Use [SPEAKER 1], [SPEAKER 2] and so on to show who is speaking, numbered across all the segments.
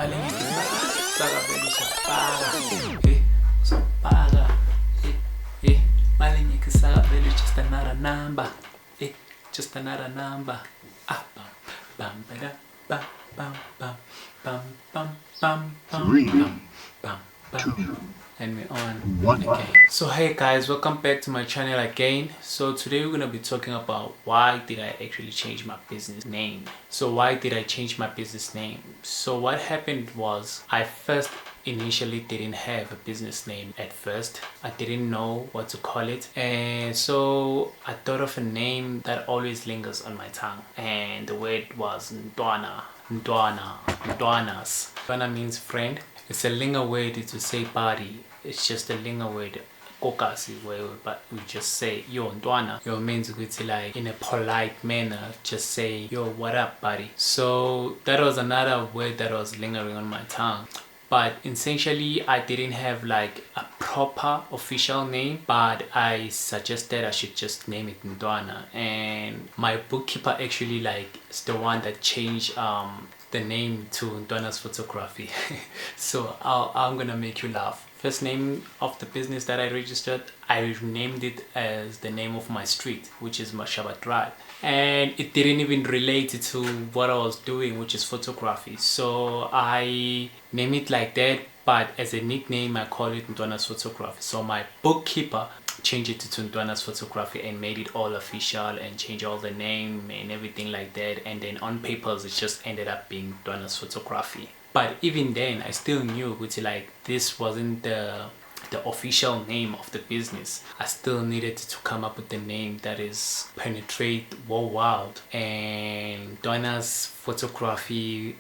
[SPEAKER 1] Malengi saka vele uzopaka uzopaka Malengi saka vele just another number just another number bam bam bam bam bam bam bam bam bam bam bam bam and we're on. Okay, so hey guys, welcome back to my channel again. So today we're gonna be talking about why did I actually change my business name. So why did I change my business name? So what happened was I first initially didn't have a business name at first. I didn't know what to call it, and so I thought of a name that always lingers on my tongue, and the word was Ntwana. Ntwanas. Ntwana means friend. It's a lingo word to say buddy. It's just a lingo word kokasi, but we just say yo Ntwana. Yo means like in a polite manner, just say yo what up buddy. So that was another word that was lingering on my tongue. But essentially I didn't have like a proper official name, but I suggested I should just name it Ntwana, and my bookkeeper actually like is the one that changed the name to Ntwana's Photography. So I'm gonna make you laugh. First name of the business that I registered, I named it as the name of my street, which is Mashaba Drive, and it didn't even relate to what I was doing, which is photography. So I named it like that, but as a nickname I call it Ntwana's Photography. So my bookkeeper changed it to Ntwana's Photography and made it all official and changed all the name and everything like that, and then on papers it just ended up being Ntwana's Photography. But even then I still knew which like this wasn't the official name of the business. I still needed to come up with a name that is penetrate worldwide, and Ntwana's Photography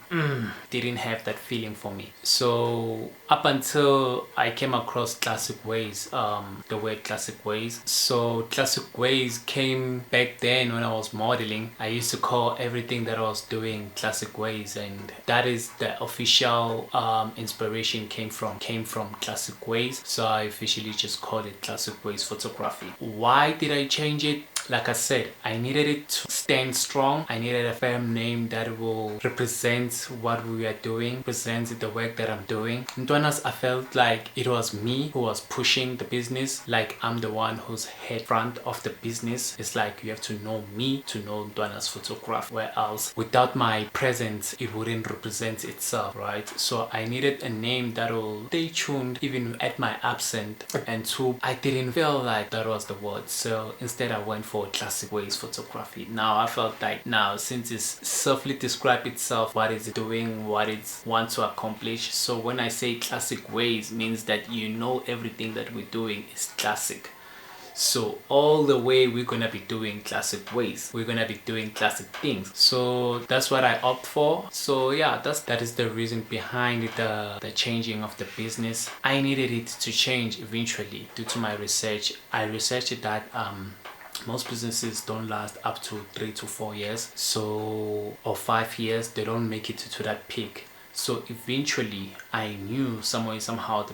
[SPEAKER 1] didn't have that feeling for me. So up until I came across Classic Ways, the word Classic Ways. So Classic Ways came back then when I was modeling. I used to call everything that I was doing Classic Ways, and that is the official inspiration came from Classic Ways. So I officially just called it Classic Ways Photography. Why did I change it? Like I said, I needed it to stand strong. I needed a firm name that will represent what we are doing, represent the work that I'm doing. Ntwana's, I felt like it was me who was pushing the business, like I'm the one who's head front of the business. It's like you have to know me to know Ntwana's Photography, where else without my presence it wouldn't represent itself, right? So I needed a name that will stay tuned even at my absence, and two, I didn't feel like that was the word. So instead I went for Classic Ways Photography. Now I felt like now since it's selfly describe itself, what is it doing, what it wants to accomplish. So when I say Classic Ways, means that you know everything that we're doing is classic. So all the way we're gonna be doing classic ways, we're gonna be doing classic things. So that's what I opt for. So yeah, that is the reason behind the changing of the business. I needed it to change eventually due to my research. I researched that most businesses don't last up to 3 to 4 years, so or 5 years. They don't make it to that peak. So eventually I knew somehow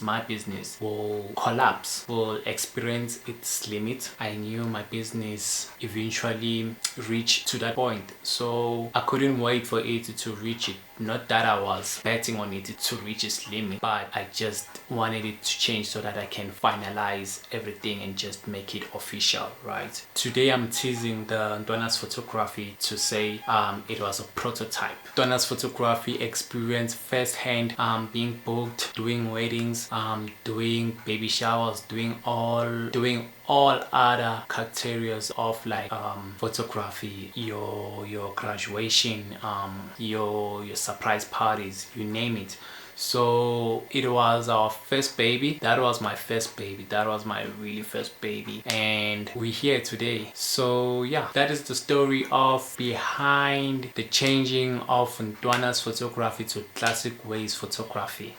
[SPEAKER 1] my business will collapse, will experience its limit. I knew my business eventually reached to that point, so I couldn't wait for it to reach it. Not that I was betting on it to reach its limit, but I just wanted it to change so that I can finalize everything and just make it official, right? Today I'm teasing the Ntwana's Photography to say it was a prototype. Ntwana's Photography experience firsthand, being booked, doing weddings, doing baby showers, doing all other categories of like photography, your graduation, your surprise parties, you name it. So it was our first baby. That was my first baby. That was my really first baby, and we're here today. So yeah, that is the story of behind the changing of Ntwana's Photography to Classic Ways Photography.